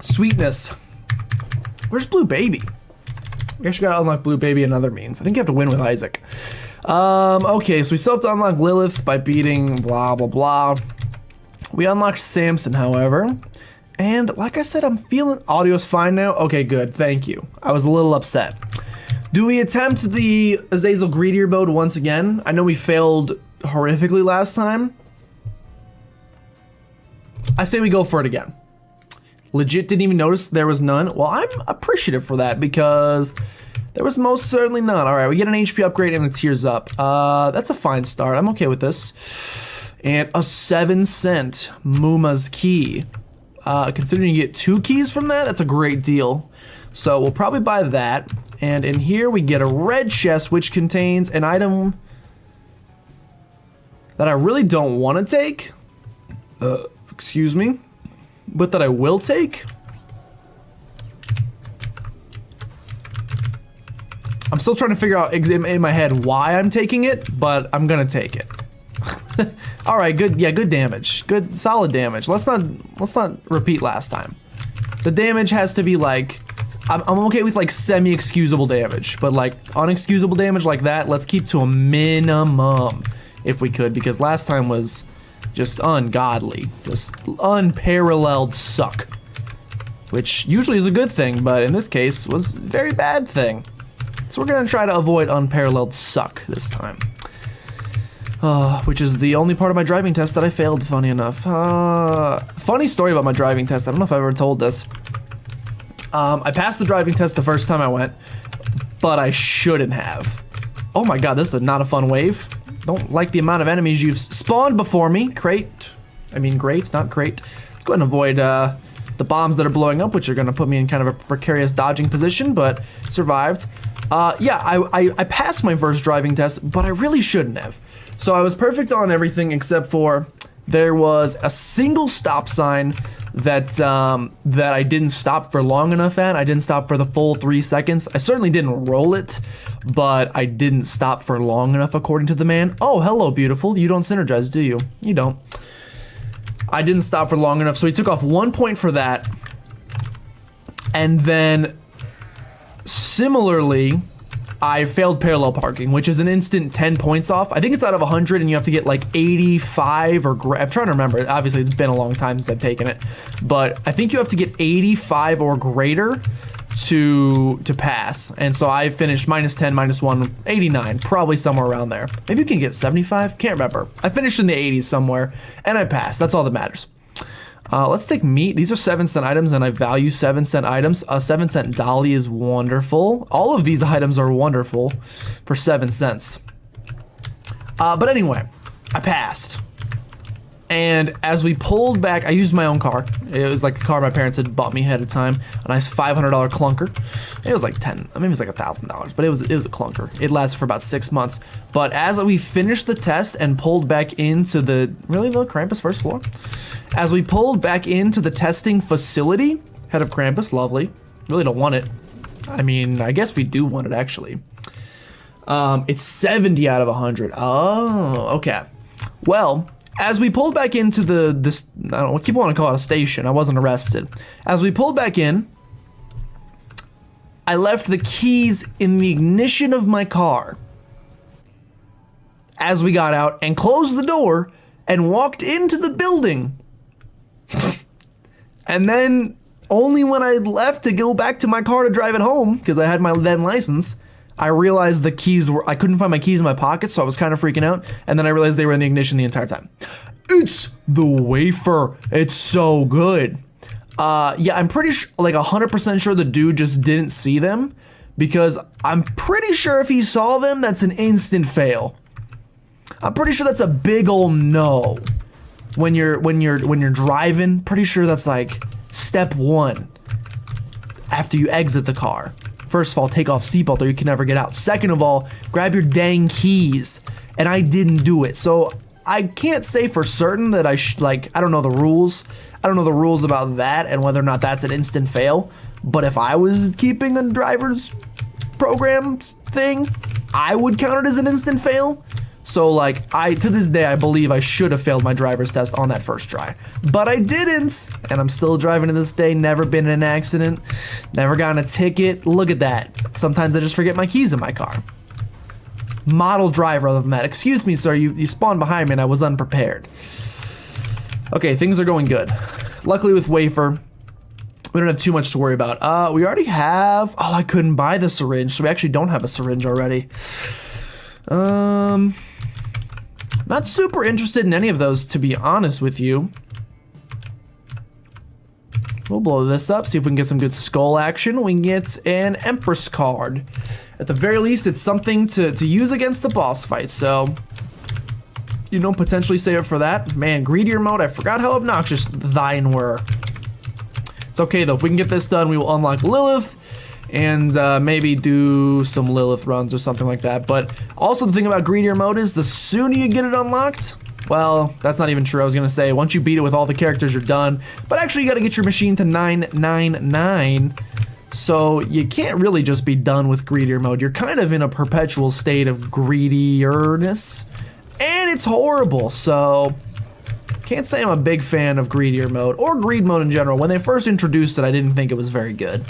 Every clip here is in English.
Sweetness. Where's Blue Baby? I guess you gotta unlock Blue Baby in other means. I think you have to win with Isaac. Okay, so we still have to unlock Lilith by beating blah, blah, blah. We unlocked Samson, however. And like I said, I'm feeling audio's fine now. Okay, good, thank you. I was a little upset. Do we attempt the Azazel Greedier mode once again? I know we failed horrifically last time. I say we go for it again. Legit didn't even notice there was none. Well, I'm appreciative for that because there was most certainly none. All right, we get an HP upgrade and a tears up. That's a fine start. I'm okay with this. And a 7-cent Muma's key. Considering you get 2 keys from that, that's a great deal. So we'll probably buy that. And in here we get a red chest which contains an item that I really don't want to take. Excuse me. But that I will take. I'm still trying to figure out in my head why I'm taking it, but I'm gonna take it. All right, good. Yeah, good damage. Good, solid damage. Let's not repeat last time. The damage has to be like, I'm okay with like semi-excusable damage, but like unexcusable damage like that, let's keep to a minimum if we could, because last time was just ungodly, just unparalleled suck, which usually is a good thing, but in this case was a very bad thing. So we're gonna try to avoid unparalleled suck this time. Which is the only part of my driving test that I failed, funny enough. Funny story about my driving test, I don't know if I've ever told this. I passed the driving test the first time I went, but I shouldn't have. Oh my god, this is not a fun wave. Don't like the amount of enemies you've spawned before me. Great, not great. Let's go ahead and avoid the bombs that are blowing up, which are gonna put me in kind of a precarious dodging position, but survived. Yeah, I passed my first driving test, but I really shouldn't have. So I was perfect on everything except for there was a single stop sign that that I didn't stop for long enough at. I didn't stop for the full 3 seconds. I certainly didn't roll it, but I didn't stop for long enough according to the man. Oh, hello, beautiful. You don't synergize, do you? You don't. I didn't stop for long enough, so he took off 1 point for that. And then, similarly, I failed parallel parking, which is an instant 10 points off. I think it's out of 100 and you have to get like 85 or I'm trying to remember. Obviously, it's been a long time since I've taken it. But I think you have to get 85 or greater to pass. And so I finished -10, -1, 89, probably somewhere around there. Maybe you can get 75, can't remember. I finished in the 80s somewhere and I passed, that's all that matters. Let's take meat. These are 7-cent items and I value 7-cent items. A 7-cent dolly is wonderful. All of these items are wonderful for 7 cents. But anyway, I passed. And as we pulled back, I used my own car. It was like the car my parents had bought me ahead of time. A nice $500 clunker. It was like maybe it was like $1,000, but it was a clunker. It lasted for about 6 months. But as we finished the test and pulled back into the, really though, Krampus first floor? As we pulled back into the testing facility, head of Krampus, lovely. Really don't want it. I mean, I guess we do want it actually. It's 70 out of 100. Oh, okay. Well, as we pulled back into this, I don't know, keep wanting to call it a station. I wasn't arrested. As we pulled back in, I left the keys in the ignition of my car as we got out and closed the door and walked into the building. And then only when I left to go back to my car to drive it home, because I had my then license, I realized the keys were, I couldn't find my keys in my pocket, so I was kind of freaking out. And then I realized they were in the ignition the entire time. It's the wafer. It's so good. Yeah, I'm pretty sure, like 100% sure the dude just didn't see them, because I'm pretty sure if he saw them, that's an instant fail. I'm pretty sure that's a big ol' no. When you're driving, pretty sure that's like step 1 after you exit the car. First of all, take off seatbelt or you can never get out. Second of all, grab your dang keys. And I didn't do it. So I can't say for certain that I don't know the rules. I don't know the rules about that and whether or not that's an instant fail. But if I was keeping the driver's program thing, I would count it as an instant fail. So like, to this day, I believe I should have failed my driver's test on that first try. But I didn't, and I'm still driving to this day, never been in an accident, never gotten a ticket. Look at that. Sometimes I just forget my keys in my car. Model driver other than that. Excuse me, sir, you spawned behind me and I was unprepared. Okay, things are going good. Luckily with Wafer, we don't have too much to worry about. We already have, I couldn't buy the syringe, so we actually don't have a syringe already. Not super interested in any of those, to be honest with you. We'll blow this up, see if we can get some good skull action. We can get an Empress card. At the very least, it's something to use against the boss fight, so you know, potentially save it for that. Man, greedier mode, I forgot how obnoxious thine were. It's okay though, if we can get this done, we will unlock Lilith and maybe do some Lilith runs or something like that. But also the thing about greedier mode is the sooner you get it unlocked, well, that's not even true. I was gonna say, once you beat it with all the characters, you're done. But actually, you gotta get your machine to 999. So you can't really just be done with greedier mode. You're kind of in a perpetual state of greedierness. And it's horrible, so can't say I'm a big fan of greedier mode, or greed mode in general. When they first introduced it, I didn't think it was very good.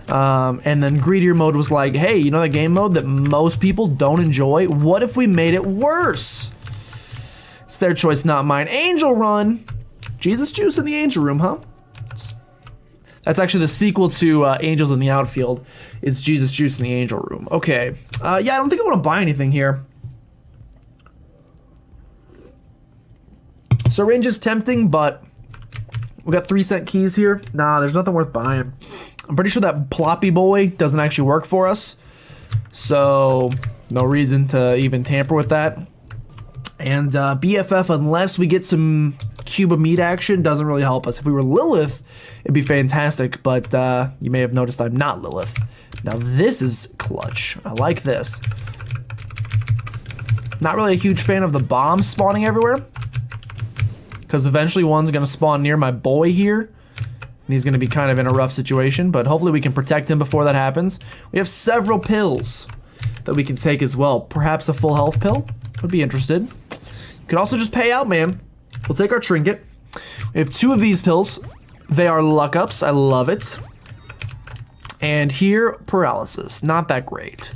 And then greedier mode was like, hey, you know that game mode that most people don't enjoy? What if we made it worse? It's their choice, not mine. Angel Run. Jesus Juice in the Angel Room, huh? That's actually the sequel to Angels in the Outfield, is Jesus Juice in the Angel Room. Okay, yeah, I don't think I want to buy anything here. Syringe is tempting, but we got 3-cent keys here. Nah, there's nothing worth buying. I'm pretty sure that ploppy boy doesn't actually work for us, so no reason to even tamper with that. And BFF, unless we get some cube of meat action, doesn't really help us. If we were Lilith, it'd be fantastic, but you may have noticed I'm not Lilith. Now this is clutch. I like this. Not really a huge fan of the bombs spawning everywhere, because eventually one's gonna spawn near my boy here, and he's gonna be kind of in a rough situation, but hopefully we can protect him before that happens. We have several pills that we can take as well. Perhaps a full health pill? Would be interested. You could also just pay out, man. We'll take our trinket. We have 2 of these pills. They are luck ups, I love it. And here, paralysis, not that great.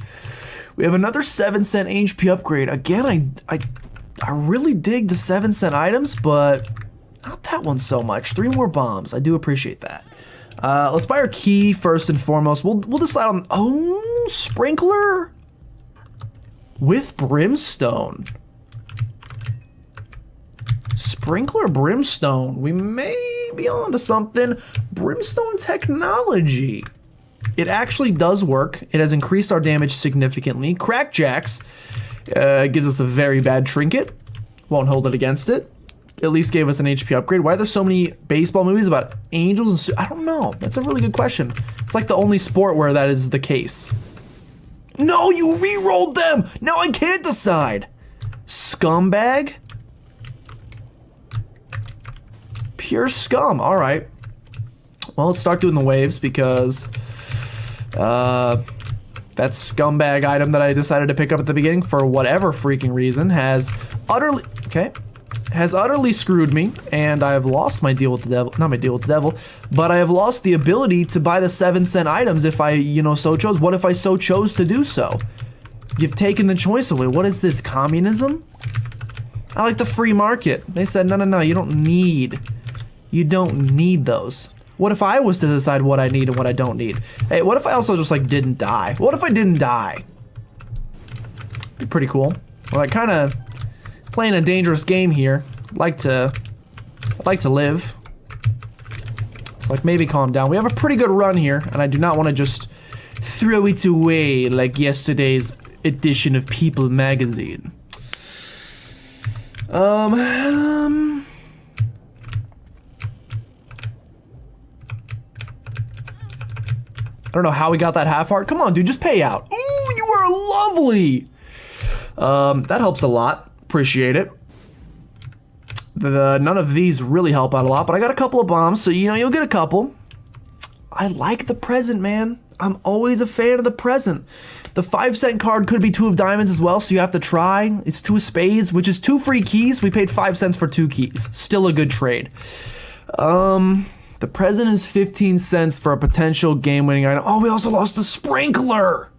We have another 7-cent HP upgrade. Again, I really dig the 7-cent items, but not that one so much. 3 more bombs, I do appreciate that. Let's buy our key first and foremost. We'll decide on, sprinkler with brimstone. Sprinkler brimstone, we may be onto something. Brimstone technology. It actually does work. It has increased our damage significantly. Crackjacks gives us a very bad trinket. Won't hold it against it. At least gave us an HP upgrade. Why are there so many baseball movies about angels and I don't know. That's a really good question. It's like the only sport where that is the case. No, you re-rolled them! Now I can't decide! Scumbag? Pure scum, alright. Well, let's start doing the waves because that scumbag item that I decided to pick up at the beginning for whatever freaking reason has utterly screwed me, and I have lost my deal with the devil. Not my deal with the devil, but I have lost the ability to buy the 7-cent items if I, so chose. What if I so chose to do so? You've taken the choice away. What is this, communism? I like the free market. They said, no, you don't need those. What if I was to decide what I need and what I don't need? Hey, what if I also just like didn't die? What if I didn't die? Be pretty cool. Well, I kind of playing a dangerous game here. I'd like to live. So like maybe calm down. We have a pretty good run here, and I do not want to just throw it away like yesterday's edition of People magazine. I don't know how we got that half heart. Come on, dude, just pay out. Ooh, you are lovely. That helps a lot. Appreciate it. None of these really help out a lot, but I got a couple of bombs, so you'll get a couple. I like the present, man. I'm always a fan of the present. The 5-cent card could be 2 of diamonds as well, so you have to try. It's 2 of spades, which is 2 free keys. We paid 5 cents for 2 keys. Still a good trade. The present is 15 cents for a potential game-winning item. Oh, we also lost the sprinkler.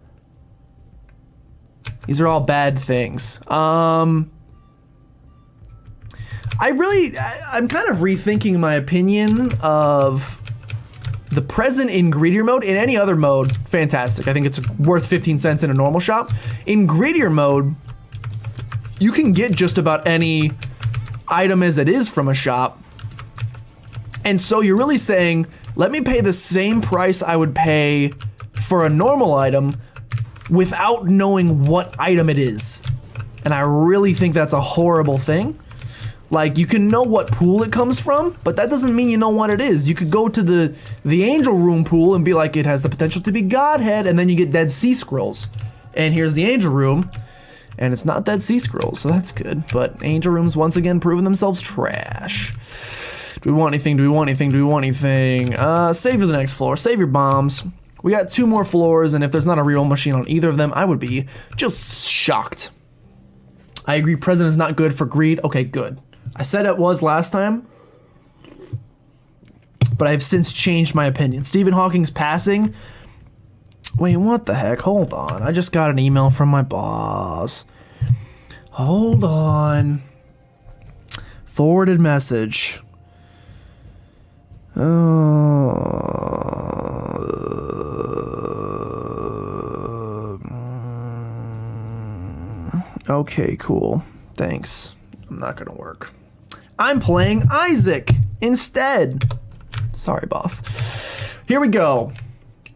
These are all bad things. I'm kind of rethinking my opinion of the present in greedier mode. In any other mode, fantastic. I think it's worth 15 cents in a normal shop. In greedier mode, you can get just about any item as it is from a shop. And so you're really saying, let me pay the same price I would pay for a normal item without knowing what item it is. And I really think that's a horrible thing. Like, you can know what pool it comes from, but that doesn't mean you know what it is. You could go to the Angel Room pool and be like, it has the potential to be Godhead, and then you get Dead Sea Scrolls. And here's the Angel Room, and it's not Dead Sea Scrolls, so that's good. But Angel Rooms, once again, proving themselves trash. Do we want anything? Do we want anything? Do we want anything? Save to the next floor. Save your bombs. We got 2 more floors, and if there's not a real machine on either of them, I would be just shocked. I agree, present is not good for greed. Okay, good. I said it was last time, but I've since changed my opinion. Stephen Hawking's passing. Wait, what the heck? Hold on. I just got an email from my boss. Hold on. Forwarded message. Okay, cool. Thanks. I'm not gonna work. I'm playing Isaac instead. Sorry, boss. Here we go.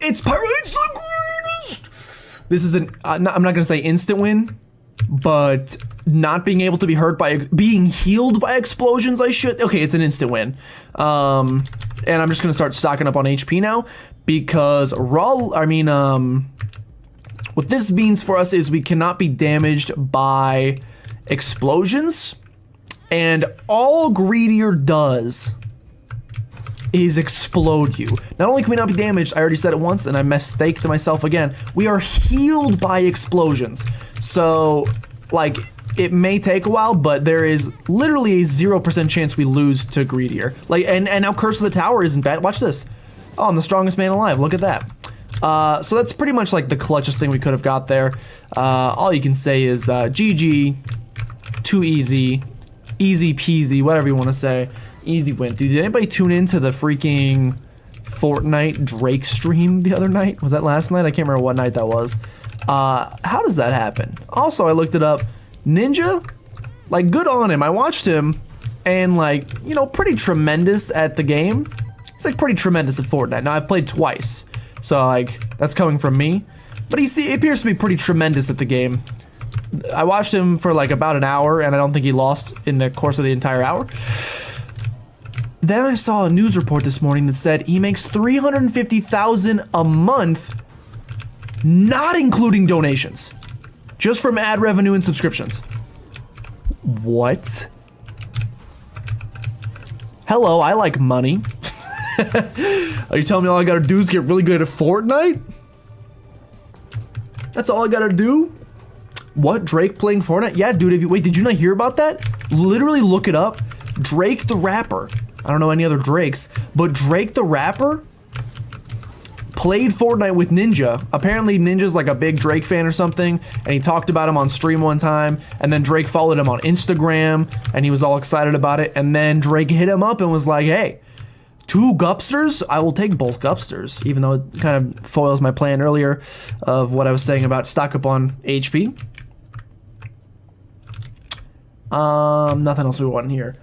It's Pirates the Greatest! This is I'm not gonna say instant win, but not being able to be hurt by, being healed by explosions, okay, it's an instant win. And I'm just gonna start stocking up on HP now, because what this means for us is we cannot be damaged by explosions, and all Greedier does is explode you. Not only can we not be damaged, I already said it once and I mistaked myself again, we are healed by explosions. So, like, it may take a while, but there is literally a 0% chance we lose to Greedier. Like, and now Curse of the Tower isn't bad. Watch this. Oh, I'm the strongest man alive. Look at that. So that's pretty much like the clutchest thing we could have got there. All you can say is GG, too easy, easy peasy, whatever you want to say. Easy win. Dude, did anybody tune into the freaking Fortnite Drake stream the other night? Was that last night? I can't remember what night that was. How does that happen? Also, I looked it up. Ninja, like, good on him. I watched him, and, like, you know, pretty tremendous at the game. He's like pretty tremendous at Fortnite. Now, I've played twice, so, like, that's coming from me. But he appears to be pretty tremendous at the game. I watched him for like about an hour, and I don't think he lost in the course of the entire hour. Then I saw a news report this morning that said he makes $350,000 a month, not including donations, just from ad revenue and subscriptions. What? Hello, I like money. Are you telling me all I gotta do is get really good at Fortnite? That's all I gotta do? What, Drake playing Fortnite? Yeah, dude, wait, did you not hear about that? Literally look it up. Drake the rapper. I don't know any other Drakes, but Drake the rapper played Fortnite with Ninja. Apparently Ninja's like a big Drake fan or something, and he talked about him on stream one time, and then Drake followed him on Instagram, and he was all excited about it, and then Drake hit him up and was like, hey, 2 Gupsters? I will take both Gupsters, even though it kind of foils my plan earlier of what I was saying about stock up on HP. Nothing else we want here.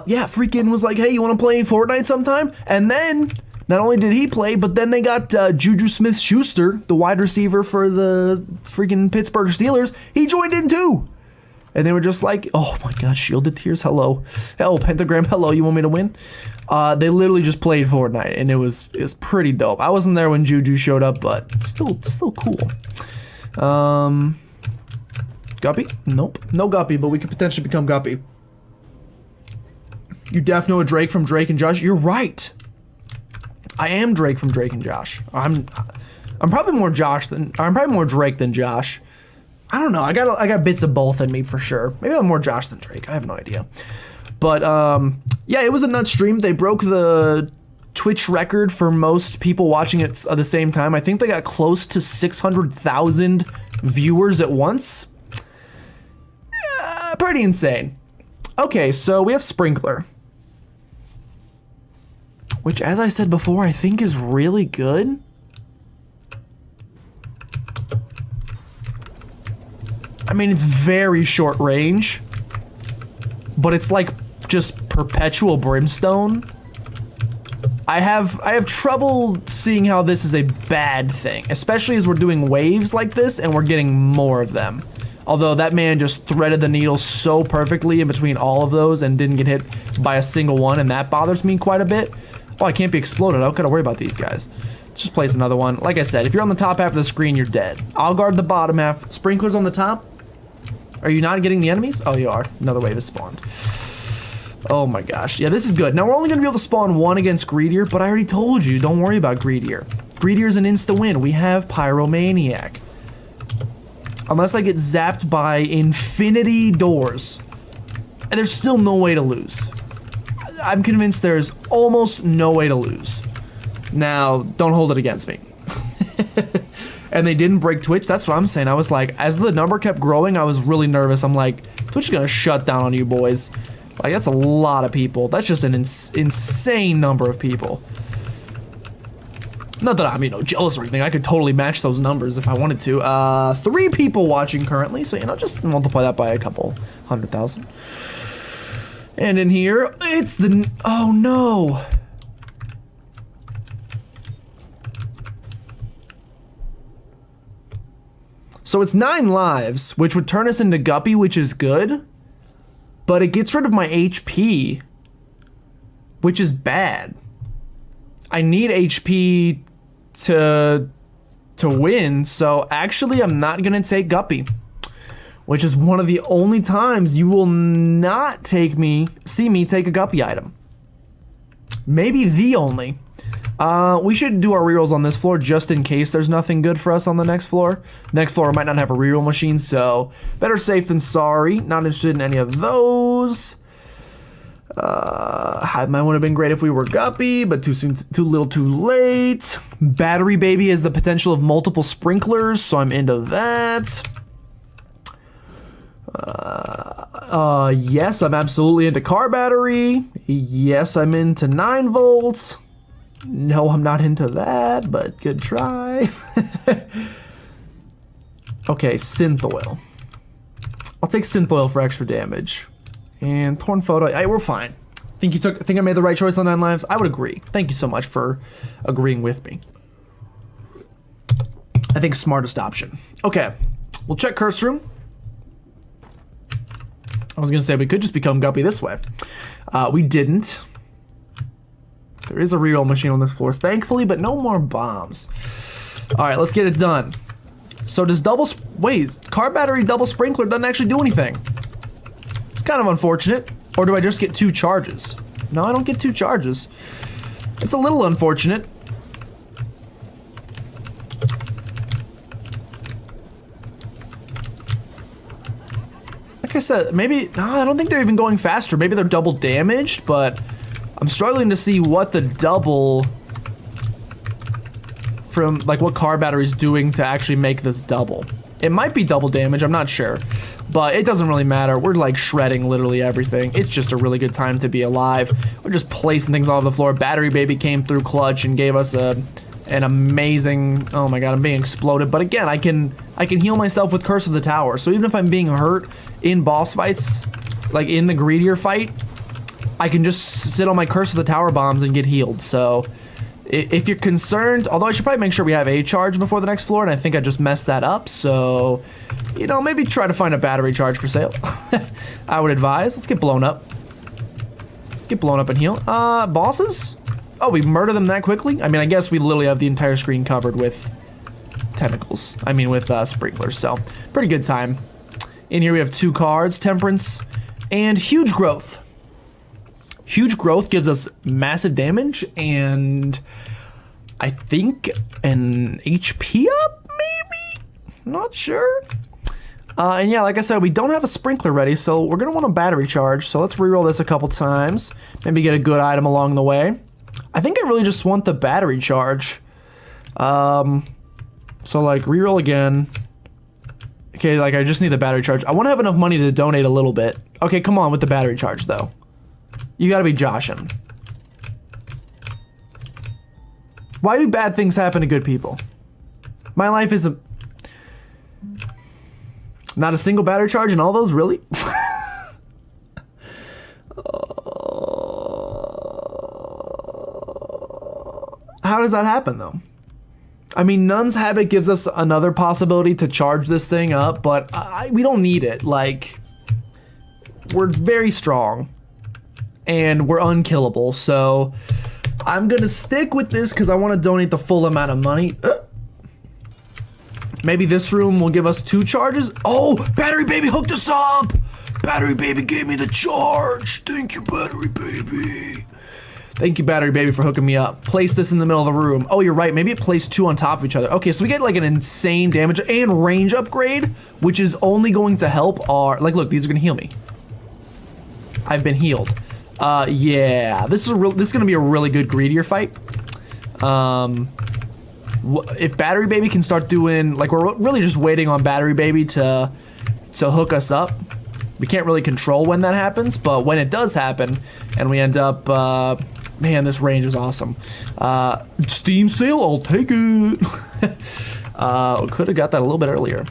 Yeah, freaking was like, hey, you want to play Fortnite sometime? And then, not only did he play, but then they got Juju Smith-Schuster, the wide receiver for the freaking Pittsburgh Steelers. He joined in too. And they were just like, oh my gosh, Shielded Tears, hello. Hell, Pentagram, hello, you want me to win? They literally just played Fortnite, and it was pretty dope. I wasn't there when Juju showed up, but still cool. Guppy? Nope. No Guppy, but we could potentially become Guppy. You def know a Drake from Drake and Josh? You're right. I am Drake from Drake and Josh. I'm probably more Drake than Josh. I don't know. I got bits of both in me for sure. Maybe I'm more Josh than Drake. I have no idea. But yeah, it was a nut stream. They broke the Twitch record for most people watching it at the same time. I think they got close to 600,000 viewers at once. Pretty insane. Okay, so we have Sprinkler, which, as I said before, I think is really good. I mean, it's very short range, but it's like just perpetual brimstone. I have trouble seeing how this is a bad thing, especially as we're doing waves like this and we're getting more of them. Although that man just threaded the needle so perfectly in between all of those and didn't get hit by a single one, and that bothers me quite a bit. Oh, I can't be exploded. I don't gotta worry about these guys. Let's just place another one. Like I said, if you're on the top half of the screen, you're dead. I'll guard the bottom half. Sprinklers on the top. Are you not getting the enemies? Oh, you are. Another wave is spawned. Oh my gosh. Yeah, this is good. Now, we're only gonna be able to spawn one against Greedier, but I already told you, don't worry about Greedier. Greedier's an insta-win. We have Pyromaniac. Unless I get zapped by infinity doors, and there's still no way to lose. I'm convinced there's almost no way to lose. Now, don't hold it against me. And they didn't break Twitch. That's what I'm saying. I was like, as the number kept growing, I was really nervous. I'm like, Twitch is gonna shut down on you boys. Like, that's a lot of people. That's just an insane number of people. Not that I'm, you know, jealous or anything. I could totally match those numbers if I wanted to. 3 people watching currently, so, you know, just multiply that by a couple 100,000. And in here, it's the... Oh, no. So it's 9 lives, which would turn us into Guppy, which is good. But it gets rid of my HP, which is bad. I need HP to win, so actually I'm not gonna take Guppy, which is one of the only times you will not see me take a Guppy item. Maybe the only. We should do our rerolls on this floor just in case there's nothing good for us on the next floor. Next floor might not have a reroll machine, so better safe than sorry. Not interested in any of those. Might would have been great if we were Guppy, but too soon, too little, too late. Battery Baby has the potential of multiple sprinklers, so I'm into that. Yes, I'm absolutely into car battery. Yes, I'm into 9 volts. No, I'm not into that, but good try. Okay, synth oil. I'll take synth oil for extra damage. And torn photo, we're fine. Think I made the right choice on 9 lives? I would agree. Thank you so much for agreeing with me. I think smartest option. Okay, we'll check curse room. I was gonna say we could just become Guppy this way. We didn't. There is a reroll machine on this floor, thankfully, but no more bombs. All right, let's get it done. So does car battery double sprinkler doesn't actually do anything. It's kind of unfortunate. Or do I just get 2 charges? No, I don't get 2 charges. It's a little unfortunate. Like I said, maybe, no, I don't think they're even going faster. Maybe they're double damaged, but I'm struggling to see what the double from, like, what car battery's doing to actually make this double. It might be double damage, I'm not sure, but it doesn't really matter. We're like shredding literally everything. It's just a really good time to be alive. We're just placing things all over the floor. Battery Baby came through clutch and gave us an amazing, oh my god, I'm being exploded. But again, I can heal myself with Curse of the Tower. So even if I'm being hurt in boss fights, like in the Greedier fight, I can just sit on my Curse of the Tower bombs and get healed. So if you're concerned, although I should probably make sure we have a charge before the next floor, and I think I just messed that up, so, you know, maybe try to find a battery charge for sale. I would advise. Let's get blown up. Let's get blown up and heal. Bosses? Oh, we murder them that quickly? I mean, I guess we literally have the entire screen covered with tentacles. I mean, with sprinklers, so pretty good time. In here we have 2 cards, Temperance and Huge Growth. Huge Growth gives us massive damage, and I think an HP up, maybe? Not sure. And yeah, like I said, we don't have a sprinkler ready, so we're gonna want a battery charge. So let's reroll this a couple times. Maybe get a good item along the way. I think I really just want the battery charge. So like reroll again. Okay, like I just need the battery charge. I want to have enough money to donate a little bit. Okay, come on with the battery charge though. You gotta be joshing. Why do bad things happen to good people? My life is a... Not a single battery charge in all those, really? How does that happen though? I mean, Nun's Habit gives us another possibility to charge this thing up, but we don't need it. Like, we're very strong and we're unkillable, so I'm gonna stick with this because I want to donate the full amount of money. Maybe this room will give us 2 charges. Oh, Battery Baby hooked us up! Battery Baby gave me the charge. Thank you, Battery Baby. Thank you, Battery Baby, for hooking me up. Place this in the middle of the room. Oh, you're right. Maybe it placed 2 on top of each other. Okay, so we get like an insane damage and range upgrade, which is only going to help our... Like, look, these are going to heal me. I've been healed. Yeah, this is going to be a really good greedier fight. If Battery Baby can start doing... Like, we're really just waiting on Battery Baby to hook us up. We can't really control when that happens, but when it does happen, and we end up... Man, this range is awesome. Steam sale, I'll take it. Could have got that a little bit earlier.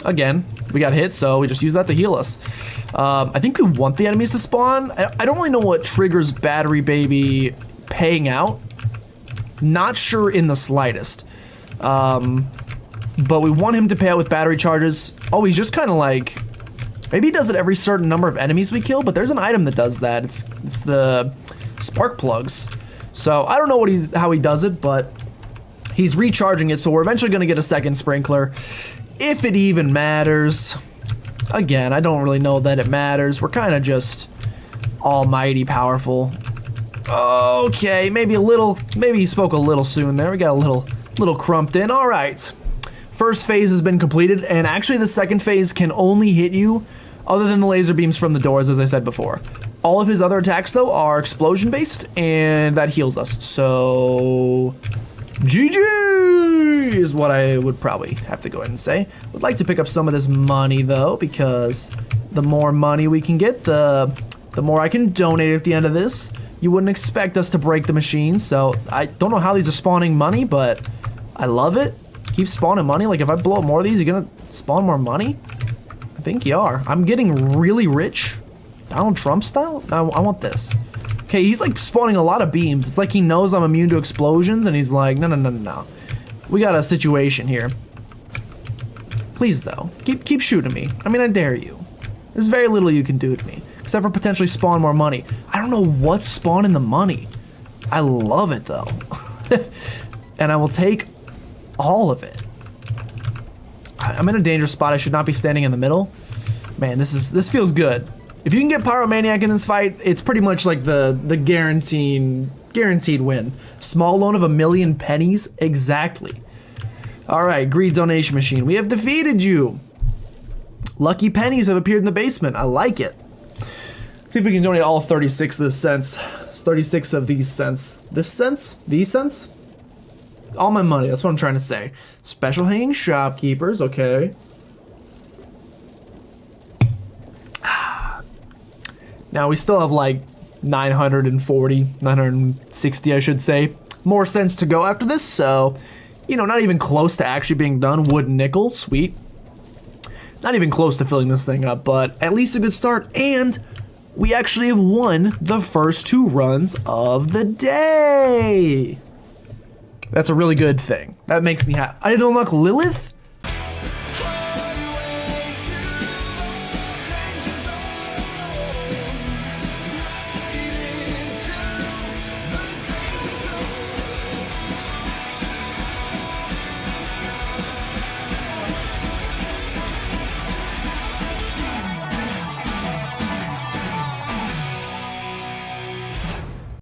Again, we got hit, so we just use that to heal us. I think we want the enemies to spawn. I don't really know what triggers Battery Baby paying out. Not sure in the slightest. But we want him to pay out with battery charges. Oh, he's just kind of like... Maybe he does it every certain number of enemies we kill, but there's an item that does that. It's the spark plugs. So I don't know how he does it, but he's recharging it, so we're eventually gonna get a second sprinkler. If it even matters. Again, I don't really know that it matters. We're kind of just almighty powerful. Okay, maybe he spoke a little soon there. We got a little crumped in. All right. First phase has been completed, and actually the second phase can only hit you other than the laser beams from the doors, as I said before. All of his other attacks, though, are explosion-based, and that heals us. So... GG is what I would probably have to go ahead and say. Would like to pick up some of this money, though, because the more money we can get, the more I can donate at the end of this. You wouldn't expect us to break the machine, so I don't know how these are spawning money, but I love it. Keep spawning money. Like, if I blow up more of these, you're gonna spawn more money? I think you are. I'm getting really rich. Donald Trump style? No, I want this. Okay, he's like spawning a lot of beams. It's like he knows I'm immune to explosions, and he's like, no. We got a situation here. Please, though, keep shooting me. I mean, I dare you. There's very little you can do to me, except for potentially spawn more money. I don't know what's spawning the money. I love it, though. And I will take all of it. I'm in a dangerous spot. I should not be standing in the middle. Man, this feels good. If you can get Pyromaniac in this fight, it's pretty much like the guaranteed win. Small loan of 1,000,000 pennies? Exactly. Alright, greed donation machine. We have defeated you. Lucky pennies have appeared in the basement. I like it. See if we can donate all 36 of this cents. 36 of these cents. This cents? These cents? All my money, that's what I'm trying to say. Special hanging shopkeepers, okay. Now we still have like 960, I should say. More cents to go after this, so, you know, not even close to actually being done. Wooden nickel, sweet. Not even close to filling this thing up, but at least a good start. And we actually have won the first 2 runs of the day. That's a really good thing. That makes me happy. I didn't unlock Lilith?